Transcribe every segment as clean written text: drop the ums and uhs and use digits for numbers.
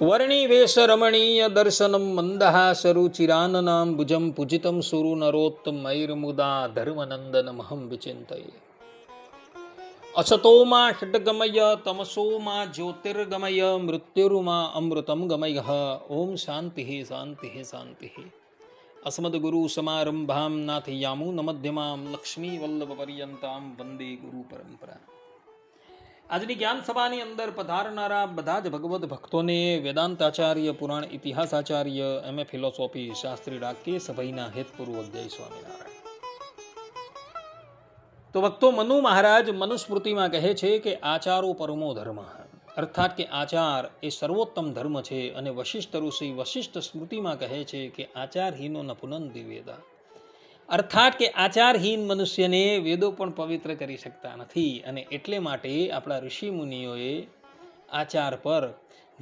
વર્ણિવેશ રમણીય દર્શનમ મંદહાસરુચિરાનનામ ભુજમ પૂજિતમ સુરુ નરોત્તમૈર્મુદા ધર્મનંદનમહં વિચિંતયે. અસતોમા ષડગમય તમસોમા જ્યોતિર્ગમય મૃત્યુર્મા અમૃતમ ગમય. ઓમ શાંતિ શાંતિ શાંતિ. અસ્મદ્ગુરુ સમારંભામ નાથયામૂન મધ્યમામ લક્ષ્મી વલ્લભ પર્યંતામ વંદે ગુરુ પરંપરા. આજની જ્ઞાન સભાની અંદર પધારનારા બધા જ ભગવદ્ ભક્તોને વેદાંતાચાર્ય, પુરાણ ઇતિહાસાચાર્ય, એમએ ફિલોસોફી શાસ્ત્રી ડાકે સભયના હેતપૂર્વક જય સ્વામિનારાયણ. તો ભક્તો, મનુ મહારાજ મનુસ્મૃતિમાં કહે છે કે આચારો પરમો ધર્મ, અર્થાત કે આચાર એ સર્વોત્તમ ધર્મ છે. અને વશિષ્ઠ ઋષિ વશિષ્ઠ સ્મૃતિમાં કહે છે કે આચારહીનો ન પુનંતિ વેદા, અર્થાત કે આચારહીન મનુષ્યને વેદો પણ પવિત્ર કરી શકતા નથી. અને એટલે માટે આપણા ઋષિ મુનિઓએ આચાર પર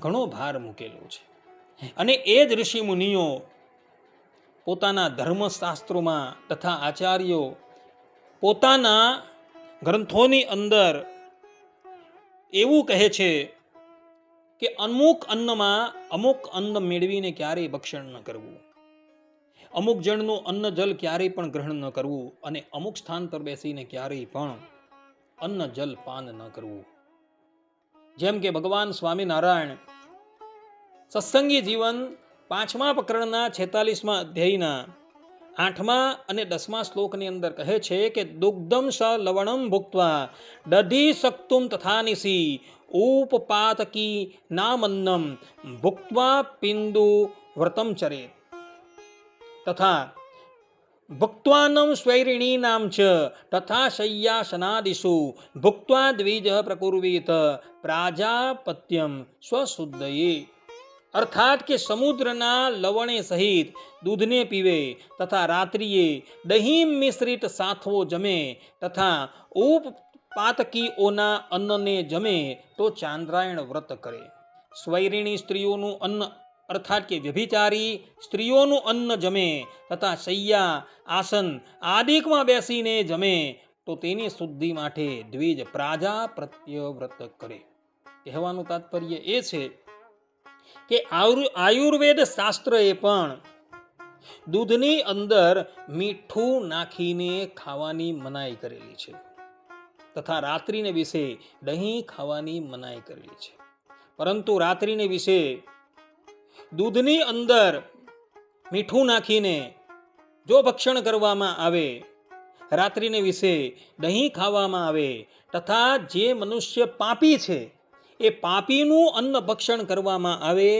ઘણો ભાર મૂકેલો છે. અને એ જ ઋષિ મુનિઓ પોતાના ધર્મશાસ્ત્રોમાં તથા આચાર્યો પોતાના ગ્રંથોની અંદર એવું કહે છે કે અમુક અન્નમાં અમુક અન્ન મેળવીને ક્યારેય ભક્ષણ ન કરવું, અમુક જણનું અન્ન જલ ક્યારેય પણ ગ્રહણ ન કરવું, અને અમુક સ્થાન પર બેસીને ક્યારેય પણ અન્ન જલ પાન ન કરવું. જેમ કે ભગવાન સ્વામિનારાયણ સત્સંગી જીવન 5મા પ્રકરણના 46મા અધ્યાયના 8મા અને 10મા શ્લોકની અંદર કહે છે કે દુગ્ધમ સ લવણમ ભુક્ત્વા દધી સક્તુમ તથાનિસી ઉપપાતકી નામન્નમ ભુક્ત્વા પિંડુ વ્રતમ ચરેત તથા ભુક્ત્વાન્નમ સ્વૈરિણીનામ ચ તથા શય્યાસનાદિષુ ભુક્ત્વા દ્વિજ પ્રકુર્વીત પ્રાજાપત્યમ સ્વશુદ્ધયે. અર્થાત કે સમુદ્રના લવણે સહિત દૂધને પીવે તથા રાત્રિએ દહીં મિશ્રિત સાથવો જમે તથા ઉપપાતકીઓના અન્નને જમે તો ચાંદ્રાયણ વ્રત કરે. સ્વૈરિણી સ્ત્રીઓનું અન્ન અર્થાત કે વ્યભિચારી સ્ત્રીઓનું અન્ન જમે તથા શૈયા આસન આદિકમાં બેસીને જમે તો તેની શુદ્ધિ માટે દ્વિજ પ્રાજાપત્ય વ્રત કરે. કહેવાનું તાત્પર્ય એ છે કે આયુર્વેદ શાસ્ત્રએ પણ દૂધની અંદર મીઠું નાખીને ખાવાની મનાઈ કરેલી છે તથા રાત્રિને વિશે દહીં ખાવાની મનાઈ કરેલી છે. પરંતુ રાત્રિને વિશે દૂધની અંદર મીઠું નાખીને જો ભક્ષણ કરવામાં આવે, રાત્રિને વિશે દહીં ખાવામાં આવે તથા જે મનુષ્ય પાપી છે એ પાપીનું અન્ન ભક્ષણ કરવામાં આવે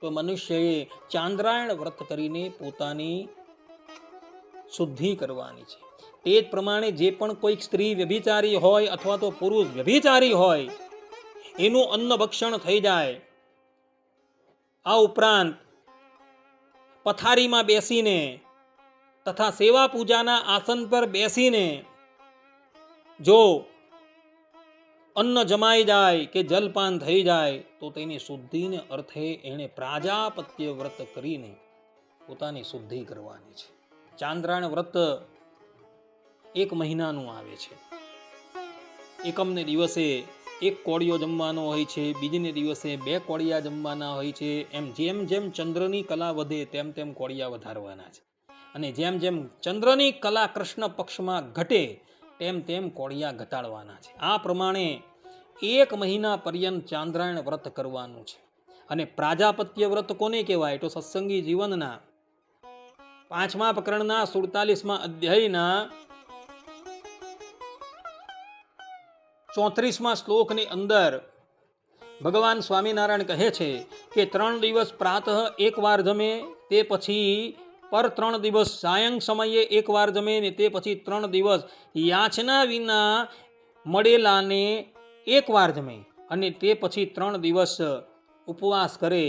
તો મનુષ્યએ ચાંદ્રાયણ વ્રત કરીને પોતાની શુદ્ધિ કરવાની છે. તે જ પ્રમાણે જે પણ કોઈક સ્ત્રી વ્યભિચારી હોય અથવા તો પુરુષ વ્યભિચારી હોય એનું અન્ન ભક્ષણ થઈ જાય, આ ઉપરાંત પથારીમાં બેસીને તથા સેવા પૂજાના આસન પર બેસીને જો અન્ન જમાઈ જાય કે જલપાન થઈ જાય તો તેની શુદ્ધિને અર્થે એણે પ્રાજાપત્ય વ્રત કરીને પોતાની શુદ્ધિ કરવાની છે. ચાંદ્રાયણ વ્રત 1 મહિનાનું આવે છે. એકમને દિવસે 1 કોળિયો જમવાનો હોય છે, બીજને દિવસે 2 કોળિયા જમવાના હોય છે. એમ જેમ જેમ ચંદ્રની કલા વધે તેમ તેમ કોળિયા વધારવાના છે. અને જેમ જેમ ચંદ્રની કલા કૃષ્ણ પક્ષમાં ઘટે તેમ તેમ કોળિયા ઘટાડવાના છે. આ પ્રમાણે 1 મહિના પર્યંત ચાંદ્રાયણ વ્રત કરવાનું છે. અને પ્રાજાપત્ય વ્રત કોને કહેવાય? તો સત્સંગી જીવનના 5મા પ્રકરણના 47મા અધ્યાયના 34મા શ્લોકની અંદર ભગવાન સ્વામિનારાયણ કહે છે કે 3 દિવસ પ્રાતઃ 1 વાર જમે, તે પછી પર 3 દિવસ સાયં સમયે 1 વાર જમે ને તે પછી 3 દિવસ યાચના વિના મળેલાને 1 વાર જમે અને તે પછી 3 દિવસ ઉપવાસ કરે.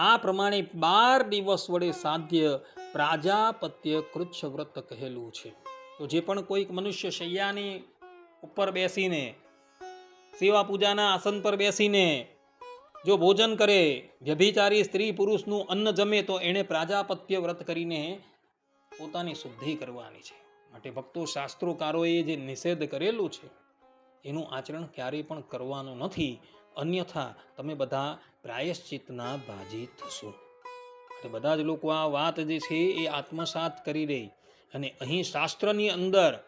આ પ્રમાણે 12 દિવસ વડે સાધ્ય પ્રાજાપત્ય કૃચ્છ વ્રત કહેલું છે. તો જે પણ કોઈક મનુષ્ય શૈયાની ઉપર બેસીને સેવા પૂજાના આસન પર બેસીને જો ભોજન કરે, વ્યભિચારી સ્ત્રી પુરુષનું અન્ન જમે તો એણે પ્રાજાપત્ય વ્રત કરીને પોતાની શુદ્ધિ કરવાની છે. માટે ભક્તો, શાસ્ત્રોકારોએ જે નિષેધ કરેલું છે એનું આચરણ ક્યારેય પણ કરવાનું નથી. અન્યથા તમે બધા પ્રાયશ્ચિતના ભાજી થશો. એટલે બધા જ લોકો આ વાત જે છે એ આત્મસાત કરી દે અને અહીં શાસ્ત્રની અંદર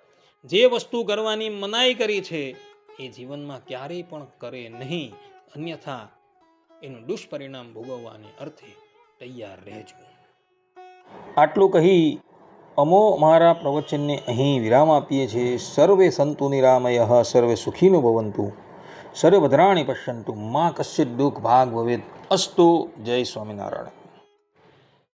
જે વસ્તુ કરવાની મનાઈ કરી છે એ જીવનમાં ક્યારેય પણ કરે નહીં, અન્યથા એનું દુષ્પરિણામ ભોગવવાને અર્થે તૈયાર રહેજો. આટલું કહી અમો મારા પ્રવચનને અહીં વિરામ આપીએ છીએ. સર્વે સંતુ નિરામયઃ, સર્વે સુખીનો ભવંતુ, સર્વે ભદ્રાણિ પશ્યન્તુ, મા કશ્ચિત દુઃખ ભાગ ભવેત. અસ્તુ. જય સ્વામિનારાયણ.